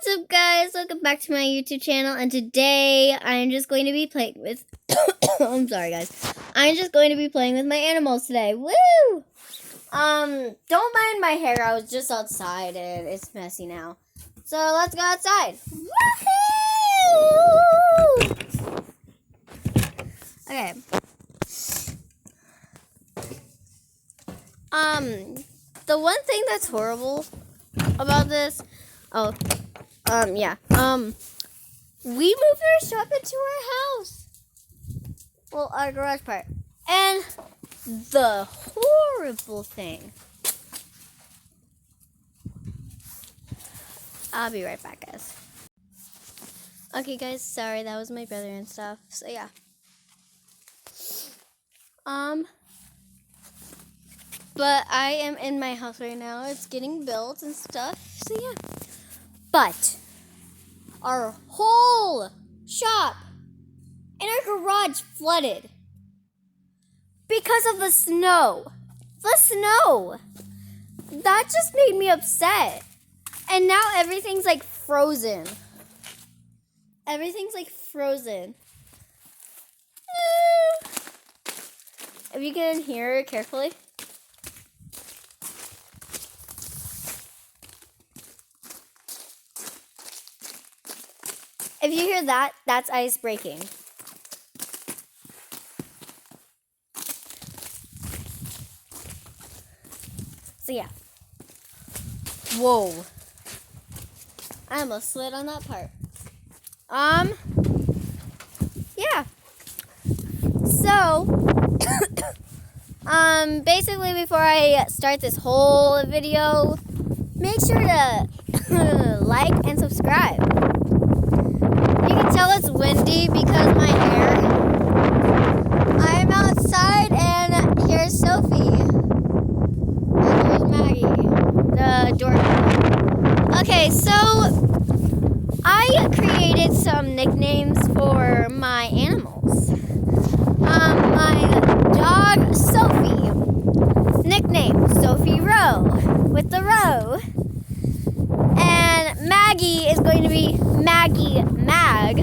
What's up, guys? Welcome back to my YouTube channel, and today I'm just going to be playing with I'm sorry, guys. I'm just going to be playing with my animals today. Woo! Don't mind my hair. I was just outside and it's messy now. So let's go outside. Woohoo! Okay. The one thing that's horrible about this, we moved our shop into our house. Well, our garage part. And the horrible thing. I'll be right back, guys. Okay, guys, sorry, that was my brother and stuff. So, yeah. But I am in my house right now. It's getting built and stuff. So, yeah. But our whole shop and our garage flooded because of the snow. The snow. That just made me upset. And now everything's like frozen. Everything's like frozen. If you can hear it carefully. If you hear that, that's ice breaking. So yeah. Whoa. I almost slid on that part. Yeah. So, basically before I start this whole video, make sure to like and subscribe. You can tell it's windy because my hair. I'm outside and here's Sophie. And here's Maggie, the doorbell. Okay, so I created some nicknames for my animals. My dog, Sophie. Nickname, Sophie Rowe, with the row. And Maggie is going to be Maggie Mag,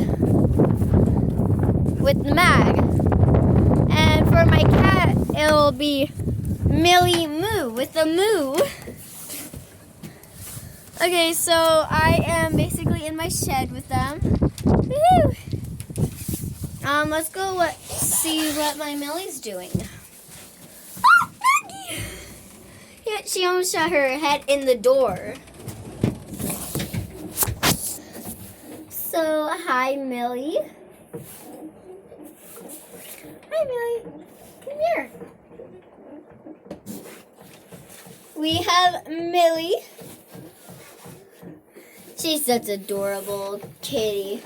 with the mag. And for my cat, it'll be Millie Moo, with the moo. Okay, so I am basically in my shed with them. Woo-hoo! Let's go see what my Millie's doing. Ah, Maggie! Yeah, she almost shot her head in the door. So, hi, Millie. Hi, Millie. Come here. We have Millie. She's such an adorable kitty.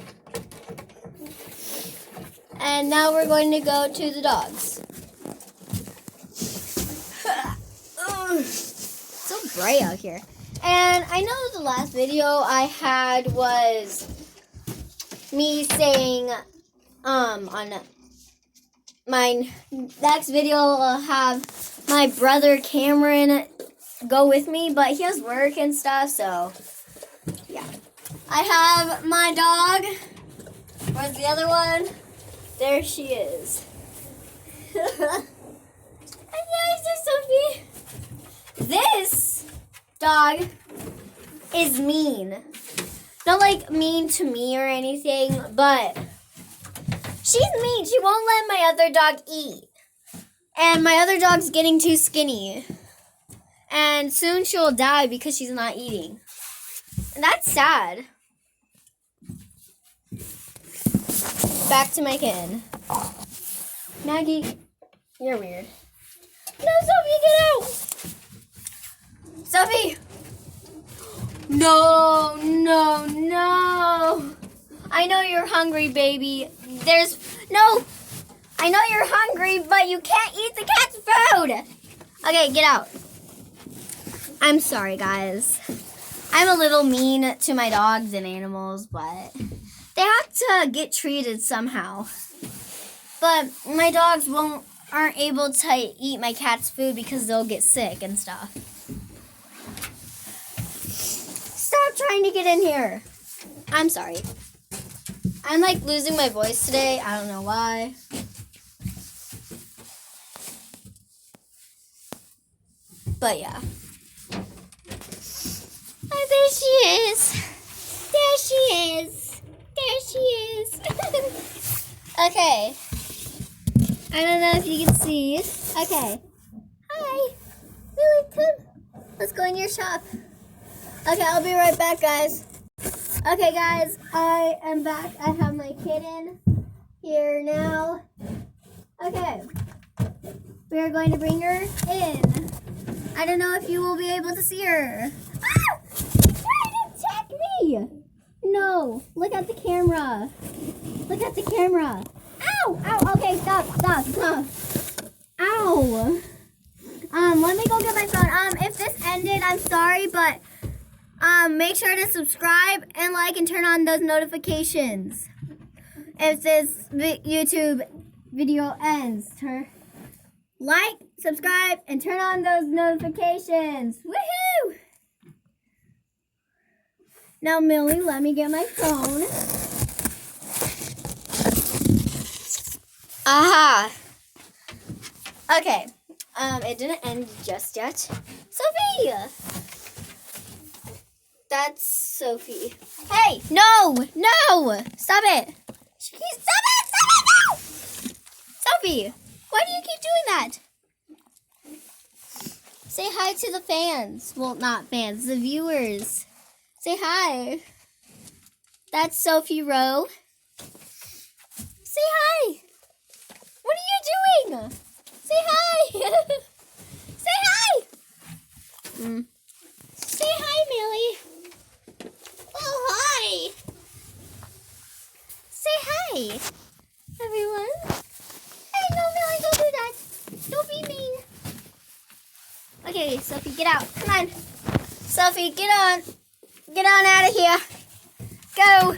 And now we're going to go to the dogs. So bright out here. And I know the last video I had was me saying, on my next video I'll have my brother Cameron go with me, but he has work and stuff, so yeah. I have my dog. Where's the other one? There she is. Hi, Sophie. This dog is mean. Not like mean to me or anything, but she's mean. She won't let my other dog eat. And my other dog's getting too skinny. And soon she'll die because she's not eating. And that's sad. Back to my kitten. Maggie, you're weird. No, Sophie, get out! Sophie! No. I know you're hungry, baby. I know you're hungry, but you can't eat the cat's food. Okay, get out. I'm sorry, guys. I'm a little mean to my dogs and animals, but they have to get treated somehow. But my dogs aren't able to eat my cat's food because they'll get sick and stuff. Stop trying to get in here. I'm sorry. I'm like losing my voice today. I don't know why. But yeah. Oh, there she is. There she is. There she is. Okay. I don't know if you can see. Okay. Hi. Lily, come. Let's go in your shop. Okay, I'll be right back, guys. Okay, guys, I am back. I have my kitten here now. Okay. We are going to bring her in. I don't know if you will be able to see her. Ah! She's trying to attack me! No, look at the camera. Look at the camera. Ow! Ow! Okay, stop! Ow! Let me go get my phone. If this ended, I'm sorry, but make sure to subscribe and like and turn on those notifications. If this YouTube video ends, like, subscribe, and turn on those notifications. Woohoo! Now, Millie, let me get my phone. Aha! Okay. It didn't end just yet. Sophie! That's Sophie. Hey! No! No! Stop it! Stop it! No! Sophie! Why do you keep doing that? Say hi to the fans. Well, not fans, the viewers. Say hi. That's Sophie Rowe. Say hi. What are you doing? Say hi. Say hi. Say hi, Millie. Oh, hi. Say hi, everyone. Hey, no, Millie, don't do that. Don't be mean. Okay, Sophie, get out. Come on. Sophie, get on. Get on out of here. Go.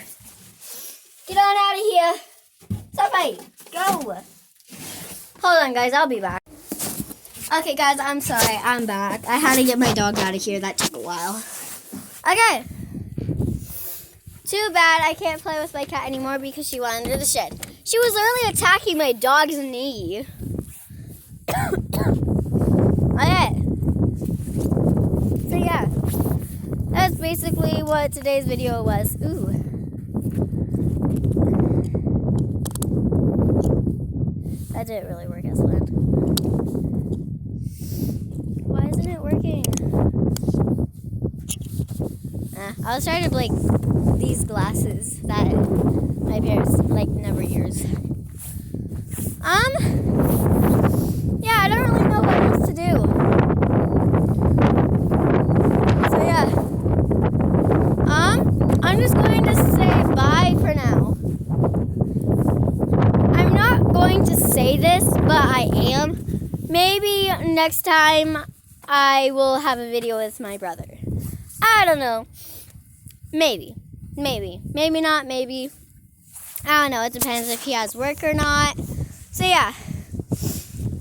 Get on out of here. Sophie, go. Hold on, guys. I'll be back. Okay, guys, I'm sorry. I'm back. I had to get my dog out of here. That took a while. Okay. Too bad I can't play with my cat anymore because she went under the shed. She was literally attacking my dog's knee. Okay. So yeah, that's basically what today's video was. Ooh. That didn't really work as planned. Why isn't it working? I was trying to blink these glasses that my parents never use. Yeah, I don't really know what else to do. So yeah. I'm just going to say bye for now. I'm not going to say this, but I am. Maybe next time I will have a video with my brother. I don't know. Maybe. Maybe not, maybe. I don't know. It depends if he has work or not. So yeah.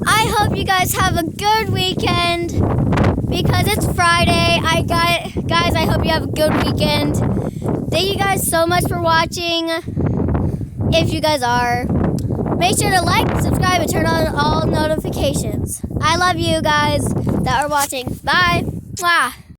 I hope you guys have a good weekend because it's Friday. Guys, I hope you have a good weekend. Thank you guys so much for watching. If you guys are, make sure to like, subscribe, and turn on all notifications. I love you guys that are watching. Bye. Mwah.